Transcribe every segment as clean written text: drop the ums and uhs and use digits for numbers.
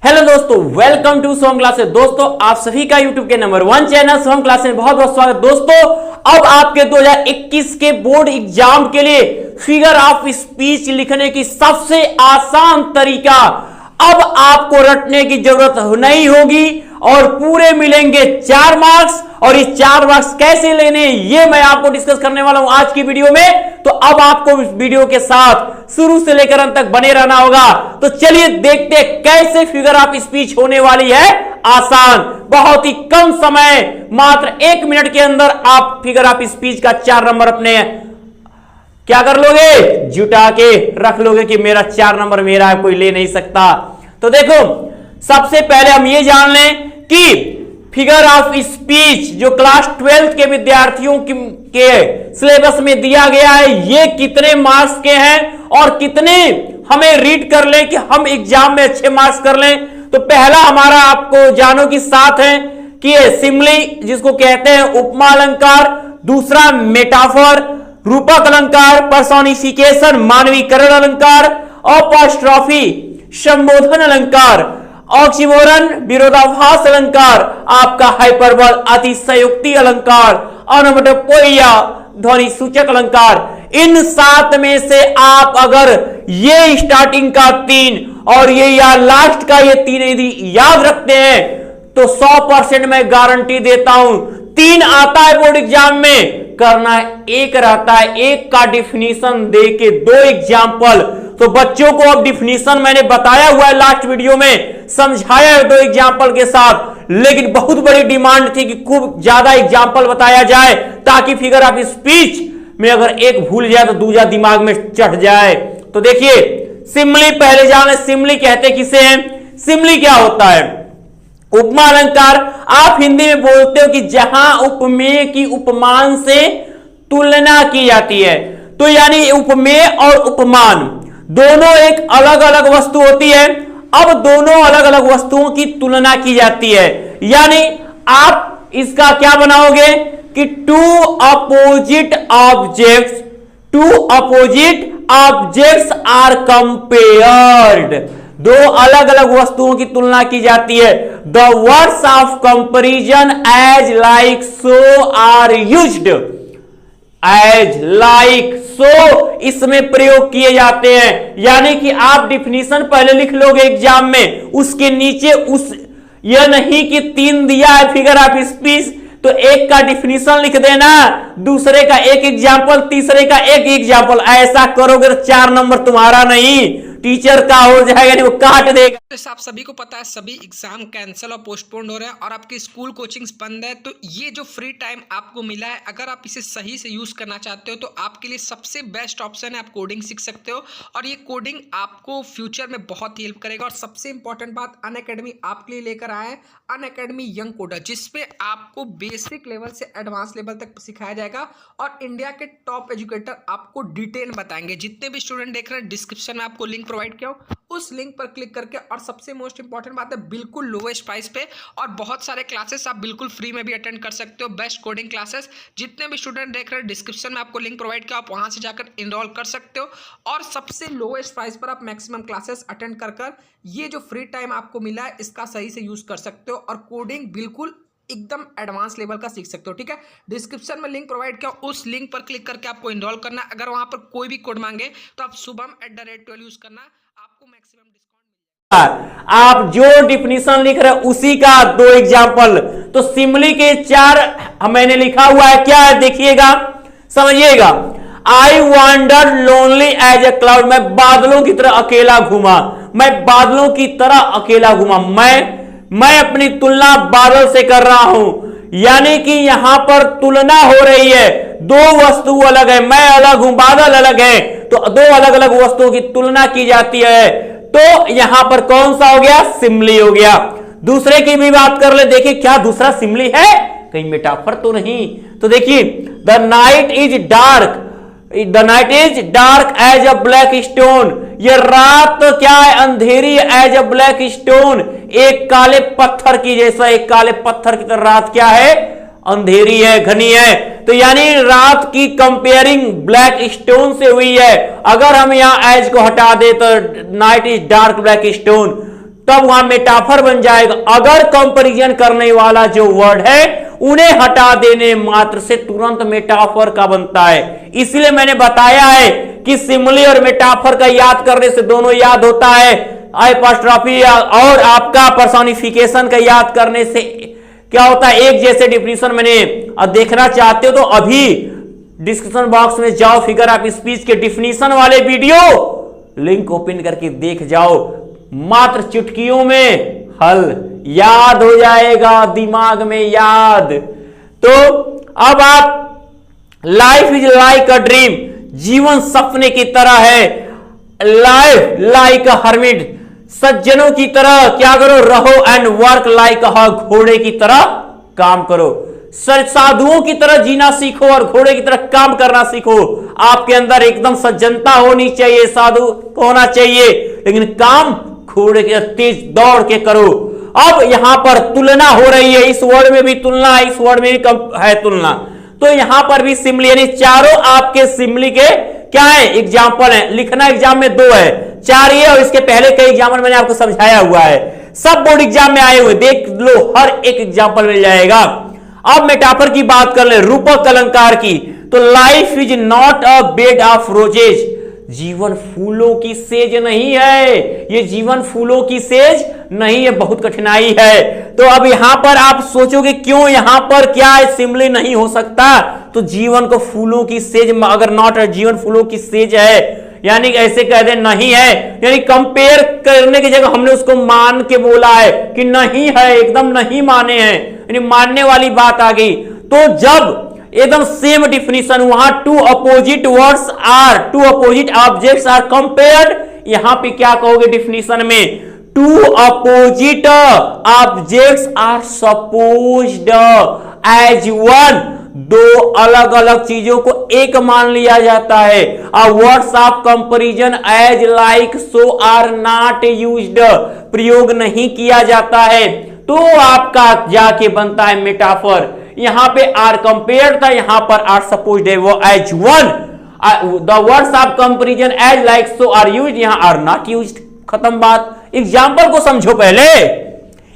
Hello दोस्तों, welcome to Soham classes. दोस्तों, आप सभी का यूट्यूब के नंबर 1 चैनल सोहम क्लासेस में बहुत बहुत स्वागत। दोस्तों, अब आपके 2021 के बोर्ड एग्जाम के लिए फिगर ऑफ स्पीच लिखने की सबसे आसान तरीका अब आपको रटने की जरूरत नहीं होगी और पूरे मिलेंगे 4 मार्क्स। और ये 4 मार्क्स कैसे लेने, ये मैं आपको डिस्कस करने वाला हूं आज की वीडियो में। तो अब आपको इस वीडियो के साथ शुरू से लेकर अंत तक बने रहना होगा। तो चलिए देखते हैं कैसे फिगर ऑफ स्पीच होने वाली है आसान। बहुत ही कम समय, मात्र 1 मिनट के अंदर आप फिगर ऑफ स्पीच का 4 नंबर अपने क्या कर लोगे, जुटा के रख लोगे कि मेरा 4 नंबर मेरा है, कोई ले नहीं सकता। तो देखो, सबसे पहले हम ये जान लें कि फिगर ऑफ स्पीच जो क्लास 12 के विद्यार्थियों के सिलेबस में दिया गया है, ये कितने मार्क्स के हैं और कितने हमें रीड कर लें कि हम एग्जाम में अच्छे मार्क्स कर लें। तो पहला हमारा आपको जानो कि साथ है कि सिमली जिसको कहते हैं उपमा अलंकार, दूसरा मेटाफर, रूपक अलंकार, पर्सोनिफिकेशन मानवीकरण अलंकार, अपॉस्ट्रोफी संबोधन अलंकार, ऑक्सीमोरन विरोधाभास अलंकार, आपका हाइपरबल अतिशयोक्ति अलंकार, ऑनोमेटोपोइया ध्वनि सूचक अलंकार। इन 7 में से आप अगर ये स्टार्टिंग का 3 और ये या लास्ट का ये 3 यदि याद रखते हैं तो 100% मैं गारंटी देता हूं 3 आता है बोर्ड एग्जाम में, करना 1 रहता है। 1 का डिफिनीशन दे के 2 एग्जाम्पल। तो बच्चों को अब डिफिनीशन मैंने बताया हुआ है, लास्ट वीडियो में समझाया है 2 एग्जाम्पल के साथ, लेकिन बहुत बड़ी डिमांड थी कि खूब ज्यादा एग्जाम्पल बताया जाए ताकि फिगर ऑफ स्पीच में अगर एक भूल जाए तो दूसरा दिमाग में चढ़ जाए। तो देखिए, सिमली पहले जाने, सिमली कहते किसे हैं, सिमली क्या होता है? उपमा अलंकार आप हिंदी में बोलते हो कि जहां उपमेय की उपमान से तुलना की जाती है। तो यानी उपमेय और उपमान दोनों एक अलग अलग वस्तु होती है। अब दोनों अलग अलग वस्तुओं की तुलना की जाती है, यानी आप इसका क्या बनाओगे कि two opposite objects are compared. 2 अलग अलग वस्तुओं की तुलना की जाती है। The words of comparison as like so are used. As like so इसमें प्रयोग किए जाते हैं, यानी कि आप डिफिनीशन पहले लिख लोगे एग्जाम में, उसके नीचे यह नहीं कि 3 दिया है फिगर ऑफ स्पीच तो 1 का डिफिनीशन लिख देना, दूसरे का 1 एग्जाम्पल, तीसरे का 1 एग्जाम्पल। ऐसा करोगे तो 4 नंबर तुम्हारा नहीं, टीचर का हो जाएगा, नहीं वो काट देगा। तो आप सभी को पता है सभी एग्जाम कैंसिल और पोस्टपोन्ड हो रहे हैं और आपकी स्कूल कोचिंग्स बंद है। तो ये जो फ्री टाइम आपको मिला है, अगर आप इसे सही से यूज करना चाहते हो तो आपके लिए सबसे बेस्ट ऑप्शन है, आप कोडिंग सीख सकते हो और ये कोडिंग आपको फ्यूचर में बहुत हेल्प करेगा। और सबसे इंपॉर्टेंट बात, अनअकैडमी आपके लिए लेकर आए हैं अनअकैडमी यंग कोडर, जिसपे आपको बेसिक लेवल से एडवांस लेवल तक सिखाया जाएगा और इंडिया के टॉप एजुकेटर आपको डिटेल बताएंगे। जितने भी स्टूडेंट देख रहे हैं, डिस्क्रिप्शन में आपको लिंक प्रोवाइड किया हो, उस लिंक पर क्लिक करके, और सबसे मोस्ट इंपॉर्टेंट बात है बिल्कुल लोएस्ट प्राइस पे और बहुत सारे क्लासेस आप बिल्कुल फ्री में भी अटेंड कर सकते हो, बेस्ट कोडिंग क्लासेस। जितने भी स्टूडेंट देख रहे हैं, डिस्क्रिप्शन में आपको लिंक प्रोवाइड किया, आप वहां से जाकर इनरोल कर सकते हो और सबसे लोएस्ट प्राइस पर आप मैक्सिमम क्लासेस अटेंड कर ये जो फ्री टाइम आपको मिला है इसका सही से यूज कर सकते हो और कोडिंग बिल्कुल एकदम एडवांस लेवल का सीख सकते हो। ठीक है, डिस्क्रिप्शन में लिंक प्रोवाइड किया, उस लिंक पर क्लिक करके आपको इनरोल करना। अगर वहां पर कोई भी कोड मांगे तो आप subham@12 यूज करना, आपको मैक्सिमम डिस्काउंट। आप जो डिफिनीशन लिख रहे हैं उसी का 2 एग्जाम्पल। तो सिमली के 4 मैंने लिखा हुआ है, क्या है देखिएगा, समझिएगा। I wonder lonely as a cloud, मैं बादलों की तरह अकेला घूमा, मैं बादलों की तरह अकेला घूमा। मैं अपनी तुलना बादल से कर रहा हूं, यानी कि यहां पर तुलना हो रही है, 2 वस्तु अलग है, मैं अलग हूं, बादल अलग है, तो 2 अलग अलग वस्तुओं की तुलना की जाती है। तो यहां पर कौन सा हो गया, सिमली हो गया। दूसरे की भी बात कर ले, देखिए क्या दूसरा सिमली है, कहीं मेटाफर तो नहीं। तो देखिए, the night is dark as a black stone, ये रात क्या है, अंधेरी एज अ ब्लैक स्टोन, एक काले पत्थर की जैसा, एक काले पत्थर की तरह रात क्या है, अंधेरी है, घनी है। तो यानी रात की कंपेयरिंग ब्लैक स्टोन से हुई है। अगर हम यहां एज को हटा दे तो night is dark black stone, तब वहां मेटाफर बन जाएगा। अगर कंपैरिजन करने वाला जो वर्ड है उन्हें हटा देने मात्र से तुरंत मेटाफर का बनता है। इसलिए मैंने बताया है कि सिमिली और मेटाफर का याद करने से दोनों याद होता है, एपॉस्ट्रोफी और आपका पर्सोनिफिकेशन का याद करने से क्या होता है, एक जैसे डिफिनेशन। मैंने देखना चाहते हो तो अभी डिस्क्रिप्शन बॉक्स में जाओ, फिगर ऑफ स्पीच के डिफिनेशन वाले वीडियो लिंक ओपन करके देख जाओ, मात्र चुटकियों में हल याद हो जाएगा, दिमाग में याद। तो अब आप life is like a dream, जीवन सपने की तरह है। लाइफ लाइक अ हर्मिट, सज्जनों की तरह क्या करो, रहो। एंड वर्क लाइक अ घोड़े की तरह काम करो। साधुओं की तरह जीना सीखो और घोड़े की तरह काम करना सीखो। आपके अंदर एकदम सज्जनता होनी चाहिए, साधु होना चाहिए, लेकिन काम घोड़े के तेज दौड़ के करो। अब यहां पर तुलना हो रही है, इस वर्ड में भी तुलना, इस वर्ड में भी है तुलना। तो यहां पर भी सिमिली, यानी चारों आपके सिमिली के क्या है, एग्जाम्पल है। लिखना एग्जाम में 2 है, 4 ये और इसके पहले कई एग्जाम्पल मैंने आपको समझाया हुआ है, सब बोर्ड एग्जाम में आए हुए, देख लो, हर एक एग्जाम्पल मिल जाएगा। अब मेटाफर की बात कर ले, रूपक अलंकार की, तो life is not a bed of roses, जीवन फूलों की सेज नहीं है, ये जीवन फूलों की सेज नहीं है, बहुत कठिनाई है। तो अब यहां पर आप सोचोगे क्यों यहां पर क्या है, सिमिली नहीं हो सकता, तो जीवन को फूलों की सेज, अगर नॉट जीवन फूलों की सेज है, यानी ऐसे कह दे नहीं है, यानी कंपेयर करने की जगह हमने उसको मान के बोला है कि नहीं है, एकदम नहीं माने हैं, यानी मानने वाली बात आ गई। तो जब एकदम सेम डिफिनीशन, वहां two opposite words are, two opposite objects are compared, यहां पे क्या कहोगे डिफिनीशन में, two opposite objects are supposed as one, 2 अलग अलग चीजों को एक मान लिया जाता है। Words of comparison as like so are not used, प्रयोग नहीं किया जाता है, तो आपका जाके बनता है मेटाफर। यहां पे आर कंपेयर्ड था, यहां पर आर सपोज्ड है, वो as one. The words of comparison as like so are used, यहां आर नॉट यूज्ड, खत्म बात। एग्जाम्पल को समझो पहले,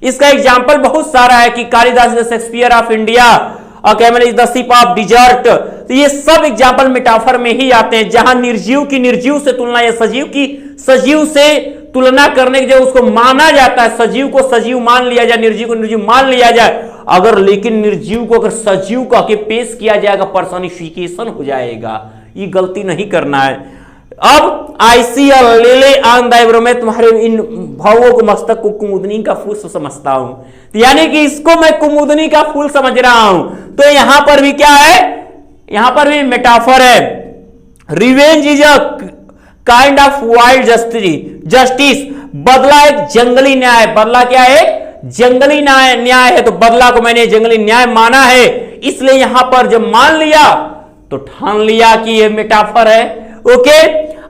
इसका एग्जाम्पल बहुत सारा है कि Kalidas is the Shakespeare of India, camel is the ship of dessert, तो ये सब एग्जाम्पल मेटाफर में ही आते हैं, जहां निर्जीव की निर्जीव से तुलना या सजीव की सजीव से तुलना करने की जगह उसको माना जाता है, सजीव को सजीव मान लिया जाए, निर्जीव को निर्जीव मान लिया जाए। अगर लेकिन निर्जीव को अगर सजीव कह के पेश किया जाएगा, पर्सोनिफिकेशन हो जाएगा, ये गलती नहीं करना है। अब आई सी अ लिली ऑन द एब्रो, मैं तुम्हारे इन भावों को, मस्तक को कुमुदनी का फूल समझता हूं, यानी कि इसको मैं कुमुदनी का फूल समझ रहा हूं। तो यहां पर भी क्या है, यहां पर भी मेटाफर है। Revenge is a kind of wild justice, बदला एक जंगली न्याय, बदला क्या है, जंगली न्याय है, तो बदला को मैंने जंगली न्याय माना है, इसलिए यहां पर जब मान लिया तो ठान लिया कि ये मेटाफर है। ओके,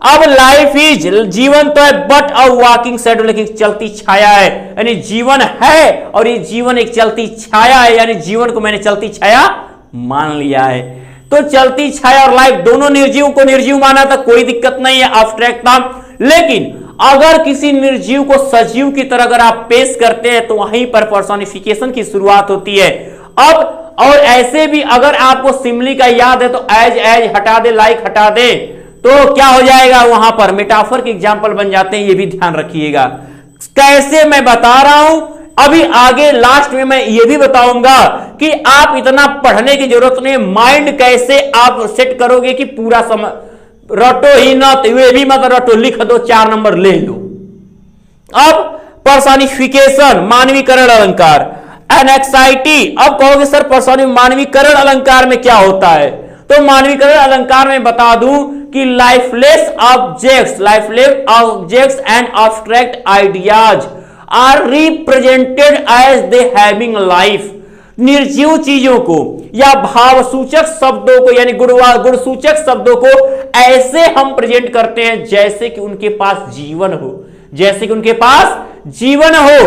अब लाइफ इज, जीवन तो है, बट अ वॉकिंग शैडो, लेकिन चलती छाया है, यानी जीवन है और ये जीवन एक चलती छाया है, यानी जीवन को मैंने चलती छाया मान लिया है। तो चलती छाया और लाइफ दोनों निर्जीव को निर्जीव माना था, कोई दिक्कत नहीं है, अब्स्ट्रैक्ट था। लेकिन अगर किसी निर्जीव को सजीव की तरह अगर आप पेश करते हैं तो वहीं पर पर्सोनिफिकेशन की शुरुआत होती है। अब और ऐसे भी अगर आपको सिमिली का याद है तो एज हटा दे, लाइक हटा दे, तो क्या हो जाएगा, वहां पर मेटाफर के एग्जाम्पल बन जाते हैं, ये भी ध्यान रखिएगा। कैसे मैं बता रहा हूं, अभी आगे लास्ट में मैं ये भी बताऊंगा कि आप इतना पढ़ने की जरूरत नहीं, माइंड कैसे आप सेट करोगे कि पूरा समय रटो ही ना, तो ये भी मत रटो, लिख दो, 4 नंबर ले लो। अब पर्सोनिफिकेशन, मानवीकरण अलंकार, एनेक्साइटी। अब कहोगे सर मानवीकरण अलंकार में क्या होता है, तो मानवीकरण अलंकार में बता दूं कि lifeless objects and abstract ideas are represented as they having life. निर्जीव चीजों को या भावसूचक शब्दों को, यानी गुणसूचक शब्दों को ऐसे हम प्रेजेंट करते हैं जैसे कि उनके पास जीवन हो, जैसे कि उनके पास जीवन हो।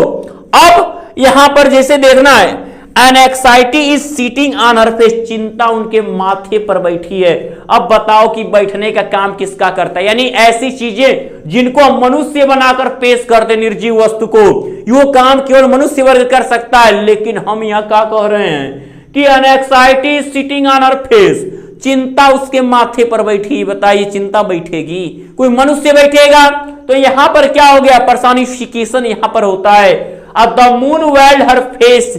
अब यहां पर जैसे देखना है, anxiety is seating on her face, चिंता उनके माथे पर बैठी है। अब बताओ कि बैठने का काम किसका करता है? यानी ऐसी चीजें जिनको हम मनुष्य बनाकर पेश करते निर्जीव वस्तु को, वो काम केवल मनुष्य वर्ग कर सकता है। लेकिन हम यहां क्या कह रहे हैं कि anxiety is seating on her face, चिंता उसके माथे पर बैठी। बताइए चिंता बैठेगी? कोई मनुष्य बैठेगा? तो यहां पर क्या हो गया? पर्सोनिफिकेशन यहां पर होता है। अब the moon weld her face,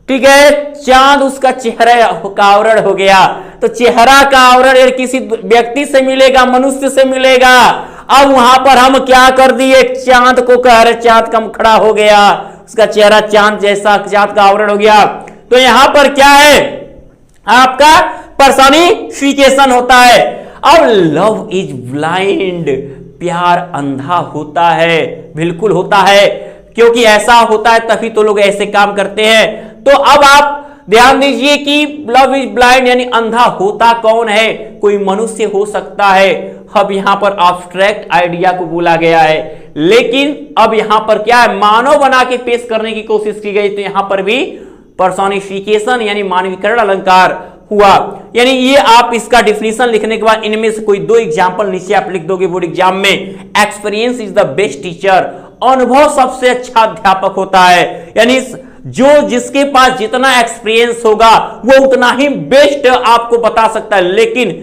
ठीक है, चांद उसका चेहरा का आवरण हो गया। तो चेहरा का आवरण किसी व्यक्ति से मिलेगा, मनुष्य से मिलेगा। अब वहां पर हम क्या कर दिए? चांद को कह रहे, चांद का मुखड़ा हो गया, उसका चेहरा चांद जैसा, चांद का आवरण हो गया। तो यहां पर क्या है? आपका पर्सोनिफिकेशन होता है। अब लव इज ब्लाइंड, प्यार अंधा होता है। बिल्कुल होता है, क्योंकि ऐसा होता है तभी तो लोग ऐसे काम करते हैं। तो अब आप ध्यान दीजिए कि लव इज ब्लाइंड यानी अंधा होता कौन है? कोई मनुष्य हो सकता है। अब यहां पर एब्स्ट्रैक्ट आइडिया को बोला गया है, लेकिन अब यहां पर क्या है? मानव बना के पेश करने की कोशिश की गई। तो यहां पर भी पर्सोनिफिकेशन यानी मानवीकरण अलंकार हुआ। यानी ये आप इसका डिफिनीशन लिखने के बाद इनमें से कोई 2 एग्जाम्पल नीचे आप लिख दोगे बोर्ड एग्जाम में। Experience is the best teacher, अनुभव सबसे अच्छा अध्यापक होता है। यानी जो जिसके पास जितना एक्सपीरियंस होगा वो उतना ही बेस्ट आपको बता सकता है। लेकिन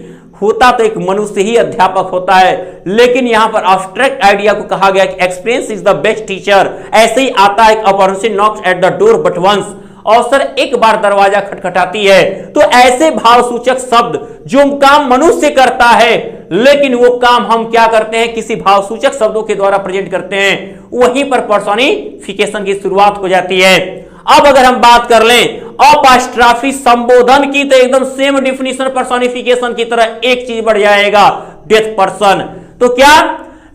होता तो एक मनुष्य ही अध्यापक होता है। लेकिन यहां पर एब्स्ट्रैक्ट आइडिया को कहा गया कि experience is the best teacher. ऐसे ही आता है opportunity knocks at the door but once, अवसर एक बार दरवाजा खटखटाती है। तो ऐसे भावसूचक शब्द जो काम मनुष्य करता है, लेकिन वो काम हम क्या करते हैं? किसी भावसूचक शब्दों के द्वारा प्रेजेंट करते हैं। वहीं पर पर्सोनिफिकेशन की शुरुआत हो जाती है। अब अगर हम बात कर लें अपॉस्ट्रॉफी संबोधन की, तो एकदम सेम डिफिनीशन पर्सोनिफिकेशन की तरह एक चीज बढ़ जाएगा, डेथ पर्सन। तो क्या?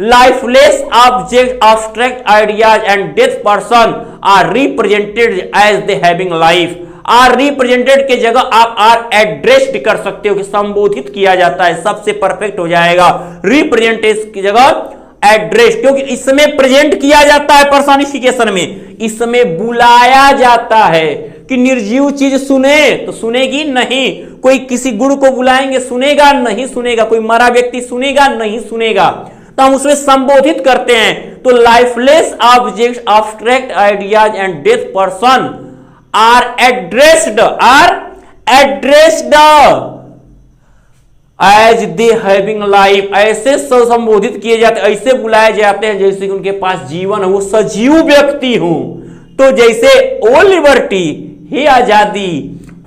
Lifeless object, abstract ideas and death person are represented as they having life. Are represented के जगह आप आर एड्रेस्ड कर सकते हो कि संबोधित किया जाता है, सबसे परफेक्ट हो जाएगा। रिप्रेजेंटेड की जगह एड्रेस, क्योंकि इसमें प्रेजेंट किया जाता है पर्सोनिफिकेशन में, इसमें बुलाया जाता है कि निर्जीव चीज सुने तो सुनेगी नहीं। कोई किसी गुण को बुलाएंगे, सुनेगा नहीं सुनेगा। कोई मरा व्यक्ति सुनेगा नहीं सुनेगा। तो हम उसमें संबोधित करते हैं। तो lifeless object, abstract ideas and death person are addressed as they having life, ऐसे संबोधित किए जाते, ऐसे बुलाए जाते हैं जैसे कि उनके पास जीवन है, वो सजीव व्यक्ति हो। तो जैसे ओ लिबर्टी, हे आजादी,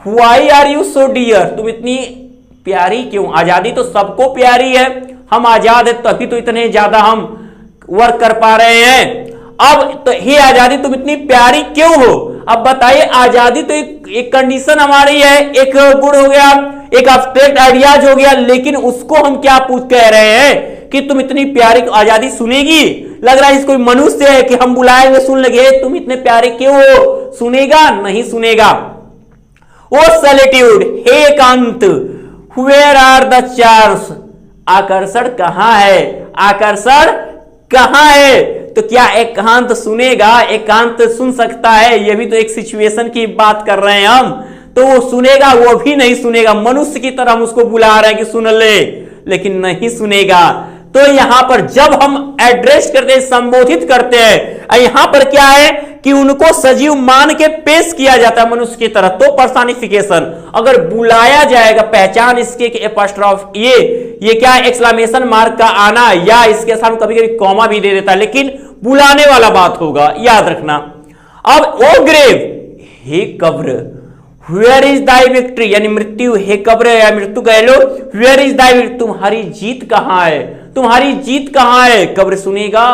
why are you so dear, तुम इतनी प्यारी क्यों? आजादी तो सबको प्यारी है, हम आजाद है तभी तो इतने ज्यादा हम वर्क कर पा रहे हैं। अब तो हे आजादी तुम इतनी प्यारी क्यों हो? अब बताइए, आजादी तो एक कंडीशन हमारी है, एक गुण हो गया, एक एब्स्ट्रैक्ट आइडियाज हो गया। लेकिन उसको हम क्या पूछ कह रहे हैं कि तुम इतनी प्यारी, आजादी सुनेगी? लग रहा है इसको मनुष्य है कि हम बुलाएंगे सुन लगे, तुम इतने प्यारे क्यों हो? सुनेगा नहीं सुनेगा। ओ सॉलिट्यूड, हे एकांत, वेयर आर द चार्म्स, आकर्षण कहां है? आकर्षण कहां है? तो क्या एकांत सुनेगा? एकांत सुन सकता है? यह भी तो एक सिचुएशन की बात कर रहे हैं हम। तो वो सुनेगा? वो भी नहीं सुनेगा। मनुष्य की तरह हम उसको बुला रहे हैं कि सुन ले, लेकिन नहीं सुनेगा। तो यहां पर जब हम एड्रेस करते हैं, संबोधित करते हैं, यहां पर क्या है कि उनको सजीव मान के पेश किया जाता है मनुष्य की तरह। तो पर्सोनिफिकेशन, अगर बुलाया जाएगा, पहचान इसके एपोस्ट्रोफ, ये क्या एक्सक्लेमेशन मार्क का आना, या इसके साथ कभी कभी कॉमा भी दे देता है, लेकिन बुलाने वाला बात होगा, याद रखना। अब ओ ग्रेव, हे कब्र, वेयर इज दाई विक्ट्री, यानी मृत्यु, हे कब्र या मृत्यु कह लो, वेयर इज दाई विक्ट्री, तुम्हारी जीत कहां है? तुम्हारी जीत कहां है? कब्र सुनेगा?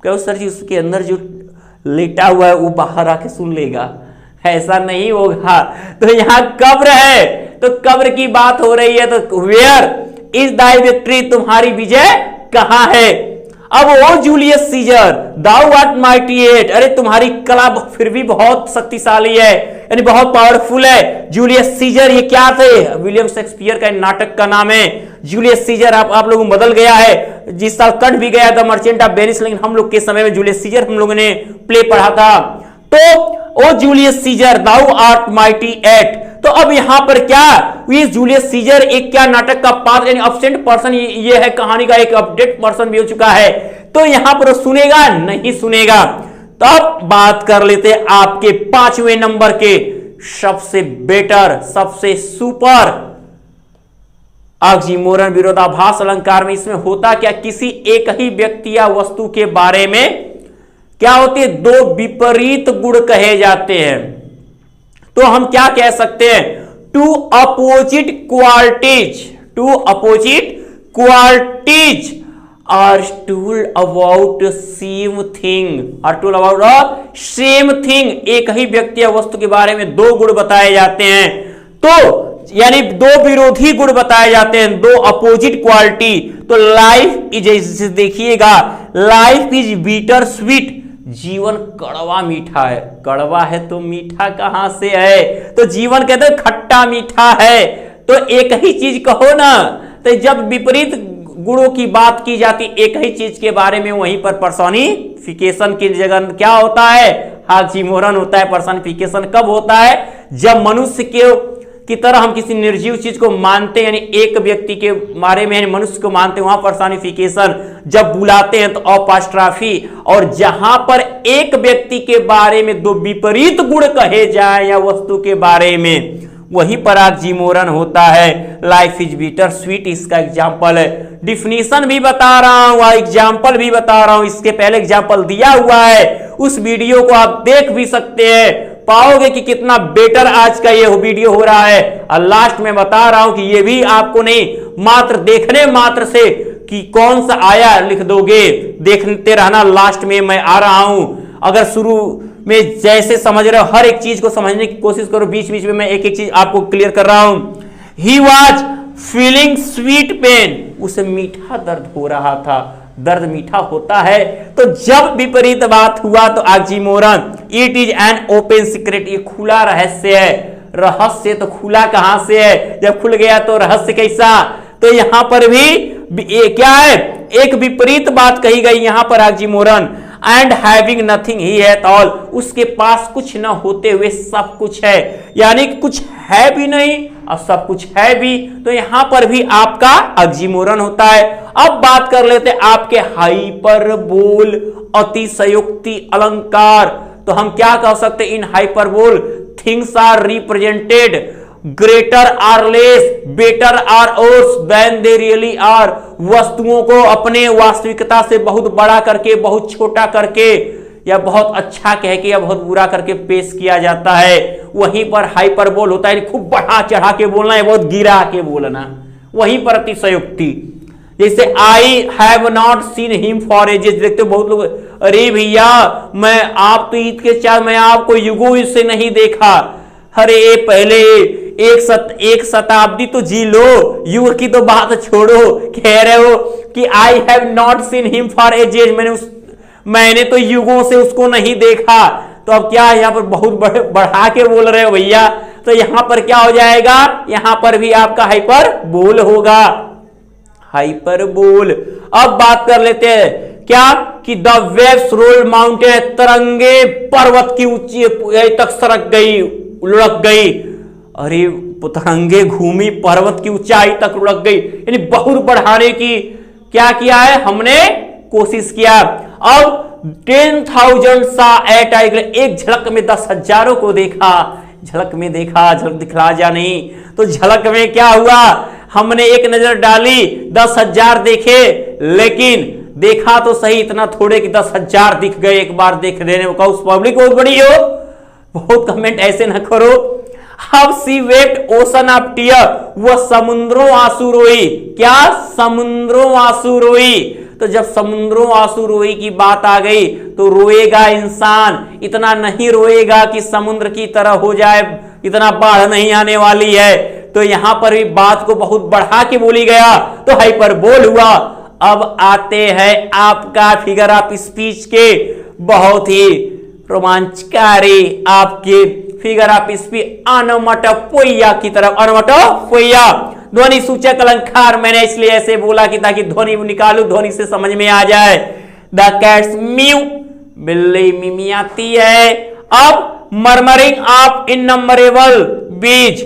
कहो सर जी उसके अंदर जो लेटा हुआ है वो बाहर आके सुन लेगा, ऐसा नहीं होगा। तो यहां कब्र है, तो कब्र की बात हो रही है। तो वेयर इज दाई विक्ट्री, तुम्हारी विजय कहां है? अब वो Julius Caesar, thou art mighty yet, अरे तुम्हारी कला फिर भी बहुत शक्तिशाली है, यानी बहुत पावरफुल है। जूलियस सीजर ये क्या थे? विलियम शेक्सपियर का नाटक का नाम है जूलियस सीजर। आप लोगों को बदल गया है, जिस साल कट भी गया द मर्चेंट ऑफ वेनिस, लेकिन हम लोग के समय में जूलियस सीजर हम लोगों ने प्ले पढ़ा था। तो O Julius Caesar now art mighty yet. तो अब यहां पर क्या, ये जूलियस सीजर एक क्या नाटक का पात्र यानी अब्सेंट पर्सन, ये है कहानी का एक अपडेट पर्सन भी हो चुका है। तो यहां पर सुनेगा नहीं सुनेगा। तो अब बात कर लेते हैं आपके 5वें नंबर के सबसे बेटर सबसे सुपर ऑक्सीमोरन विरोधाभास अलंकार में। इसमें होता क्या, किसी एक ही व्यक्ति या वस्तु के बारे में क्या होती है, दो विपरीत गुण कहे जाते हैं। तो हम क्या कह सकते हैं, two opposite qualities are told about same thing. एक ही व्यक्ति या वस्तु के बारे में दो गुण बताए जाते हैं, तो यानी दो विरोधी गुण बताए जाते हैं, दो अपोजिट क्वालिटी। तो लाइफ इज, देखिएगा, लाइफ इज बीटर स्वीट, जीवन कड़वा मीठा है। कड़वा है तो मीठा कहां से है, तो जीवन कहते हैं खट्टा मीठा है। तो एक ही चीज कहो ना, तो जब विपरीत गुणों की बात की जाती एक ही चीज के बारे में, वहीं पर पर्सोनिफिकेशन की जगह क्या होता है, ऑक्सीमोरन होता है। पर्सोनिफिकेशन कब होता है, जब मनुष्य की तरह हम किसी निर्जीव चीज को मानते हैं, यानी एक व्यक्ति के बारे में यानी मनुष्य को मानते हैं, वहां पर्सोनिफिकेशन। जब बुलाते हैं तो अपॉस्ट्रॉफी। और जहां पर एक व्यक्ति के बारे में दो विपरीत गुण कहे जाए या वस्तु के बारे में, वहीं पर ऑक्सीमोरन होता है। लाइफ इज बिटर स्वीट इसका एग्जाम्पल है। डिफिनीशन भी बता रहा हूं और एग्जाम्पल भी बता रहा हूं, इसके पहले एग्जाम्पल दिया हुआ है, उस वीडियो को आप देख भी सकते हैं, पाओगे कि कितना बेटर आज का ये वीडियो हो रहा है। और लास्ट में बता रहा हूं कि ये भी आपको नहीं, मात्र देखने मात्र से कि कौन सा आया लिख दोगे, देखते रहना, लास्ट में मैं आ रहा हूं। अगर शुरू में जैसे समझ रहे हो, हर एक चीज को समझने की कोशिश करो, बीच बीच में मैं एक एक चीज आपको क्लियर कर रहा हूं। He was feeling sweet pain, उसे मीठा दर्द हो रहा था। दर्द मीठा होता है, तो जब विपरीत बात हुआ तो oxymoron, it is an open secret, ये खुला रहस्य है। रहस्य तो खुला कहां से है, जब खुल गया तो रहस्य कैसा। तो यहां पर भी क्या है, एक विपरीत बात कही गई यहां पर oxymoron. And having nothing he hath all, उसके पास कुछ न होते हुए सब कुछ है, यानी कुछ है भी नहीं और सब कुछ है भी। तो यहां पर भी आपका ऑक्सीमोरन होता है। अब बात कर लेते हैं आपके हाइपरबोल अतिशयोक्ति अलंकार। तो हम क्या कह सकते हैं in hyperbole, things are represented greater or less, better or worse than they really are. वस्तुओं को अपने वास्तविकता से बहुत बड़ा करके, बहुत छोटा करके, या बहुत अच्छा कह के या बहुत बुरा करके पेश किया जाता है। वहीं पर हाइपरबोल होता है, खूब बढ़ा चढ़ा के बोलना है, बहुत गिरा के बोलना। वहीं पर अतिशयोक्ति, जैसे I have not seen him for ages, देखते हो बहुत लोग, अरे भैया मैं आप तो ईद के चार, मैं आपको युगों से नहीं देखा। अरे पहले एक शताब्दी तो जी लो, युग की तो बात छोड़ो। कह रहे हो कि I have not seen him for ages, मैंने तो युगों से उसको नहीं देखा। तो अब क्या यहाँ पर बहुत बढ़ा के बोल रहे हो भैया, तो यहां पर क्या हो जाएगा, यहां पर भी आपका हाइपरबोल होगा, हाइपरबोल। अब बात कर लेते हैं क्या कि द वेव्स रोल्ड माउंटेन, तरंगे पर्वत की ऊंची तक सरक गई, लुढ़क गई। अरे तरंगे घूमी, पर्वत की ऊंचाई तक लुढ़क गई, यानी बहुत बढ़ाने की क्या किया है हमने, कोशिश किया। अब 10,000 सा एट आई, एक झलक में 10,000 को देखा। झलक में देखा, झलक दिखला जा नहीं, तो झलक में क्या हुआ, हमने एक नजर डाली, 10,000 देखे, लेकिन देखा तो सही इतना थोड़े कि 10,000 दिख गए एक बार देख देने को। उस पब्लिक बहुत बड़ी हो, बहुत कमेंट ऐसे ना करो। अब सी वेप्ट ओशन ऑफ टीयर, वह समुद्रों आंसू रोई। क्या, समुद्रों आंसू रोई। तो जब समुद्रों आंसू रोई की बात आ गई तो रोएगा इंसान, इतना नहीं रोएगा कि समुद्र की तरह हो जाए, इतना बाढ़ नहीं आने वाली है। तो यहां पर भी बात को बहुत बढ़ा के बोली गया, तो हाइपरबोल हुआ। अब आते हैं आपका फिगर ऑफ स्पीच के बहुत ही रोमांचकारी आपके फिगर ऑफ स्पीच अनमटपोइया की तरफ। अनमटपोइया ध्वनि सूचक अलंकार, मैंने इसलिए ऐसे बोला कि ताकि ध्वनि निकालू, ध्वनि से समझ में आ जाए। द कैट्स म्यू, बिल्ली मिमियाती है। अब मर्मरिंग ऑफ इननंबरेबल बीज,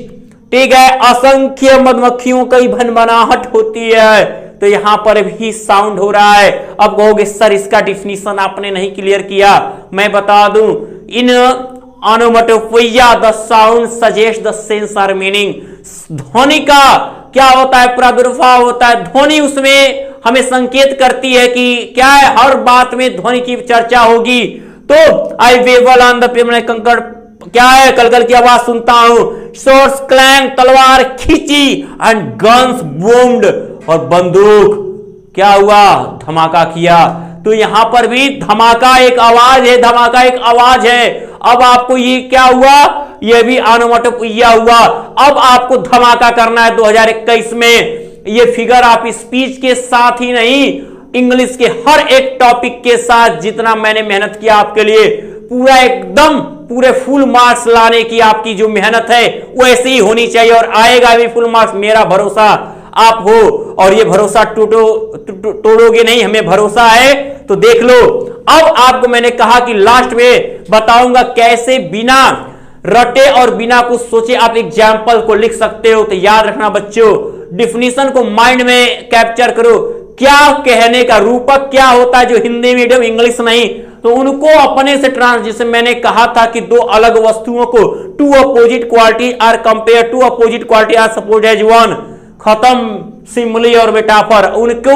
ठीक है, असंख्य मधुमक्खियों की भनभनाहट होती है। तो यहां पर भी साउंड हो रहा है। अब कहोगे सर इसका डिफिनीशन आपने नहीं क्लियर किया, मैं बता दूं, in onomatopoeia the sound suggest the sense और मीनिंग। ध्वनि का क्या होता है, प्रादुर्भाव होता है, ध्वनि उसमें हमें संकेत करती है कि क्या है, हर बात में ध्वनि की चर्चा होगी। तो आई वेवल ऑन द पेमेंट कंकड़, क्या है, कलकल की आवाज सुनता हूं, शॉर्ट्स क्लैंग, तलवार खींची, एंड गन्स बूम्ड, और बंदूक क्या हुआ, धमाका किया। तो यहां पर भी धमाका एक आवाज है, धमाका एक आवाज है। अब आपको ये क्या हुआ, ये भी ऑनोमेटोपोइया हुआ। अब आपको धमाका करना है 2021 में। ये फिगर ऑफ स्पीच के साथ ही नहीं, इंग्लिश के हर एक टॉपिक के साथ जितना मैंने मेहनत किया आपके लिए, पूरा एकदम पूरे फुल मार्क्स लाने की आपकी जो मेहनत है वो ऐसे ही होनी चाहिए, और आएगा भी फुल मार्क्स, मेरा भरोसा आप हो। और ये भरोसा तोड़ोगे नहीं, हमें भरोसा है। तो देख लो, अब आपको मैंने कहा कि लास्ट में बताऊंगा कैसे बिना रटे और बिना कुछ सोचे आप एग्जाम्पल को लिख सकते हो। तो याद रखना बच्चों, डिफिनीशन को माइंड में कैप्चर करो, क्या कहने का रूपक क्या होता है, जो हिंदी मीडियम इंग्लिश नहीं, तो उनको अपने से जैसे मैंने कहा था कि दो अलग वस्तुओं को, two opposite quality are compare, two opposite quality are suppose as one, खत्म सिमिली और मेटाफर। उनको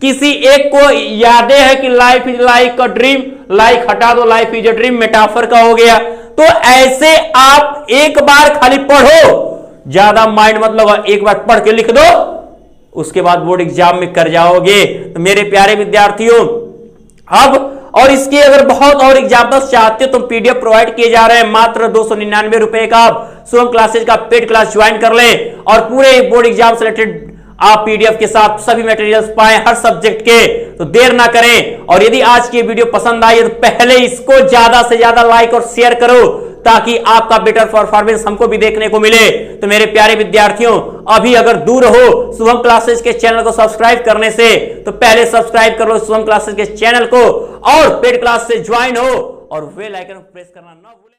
किसी एक को यादें है कि life is like a dream, like हटा दो, life is a dream metaphor का हो गया। तो ऐसे आप एक बार खाली पढ़ो, ज्यादा माइंड मत लगाओ, एक बार पढ़ के लिख दो, उसके बाद बोर्ड एग्जाम में कर जाओगे। तो मेरे प्यारे विद्यार्थियों, अब और इसके अगर बहुत और एग्जाम्पल्स चाहते हो तो पीडीएफ प्रोवाइड किए जा रहे हैं, मात्र 299 रुपए का। आप स्वयं क्लासेज का पेड क्लास ज्वाइन कर लें और पूरे बोर्ड एग्जाम से रिलेटेड आप पीडीएफ के साथ सभी मटेरियल्स पाएं हर सब्जेक्ट के। तो देर ना करें, और यदि आज की वीडियो पसंद आई तो पहले इसको ज्यादा से ज्यादा लाइक और शेयर करो, ताकि आपका बेटर परफॉर्मेंस हमको भी देखने को मिले। तो मेरे प्यारे विद्यार्थियों, अभी अगर दूर हो शुभम क्लासेस के चैनल को सब्सक्राइब करने से, तो पहले सब्सक्राइब कर लो शुभम क्लासेस के चैनल को, और पेड क्लास से ज्वाइन हो, और बेल आइकन प्रेस करना ना भूलें।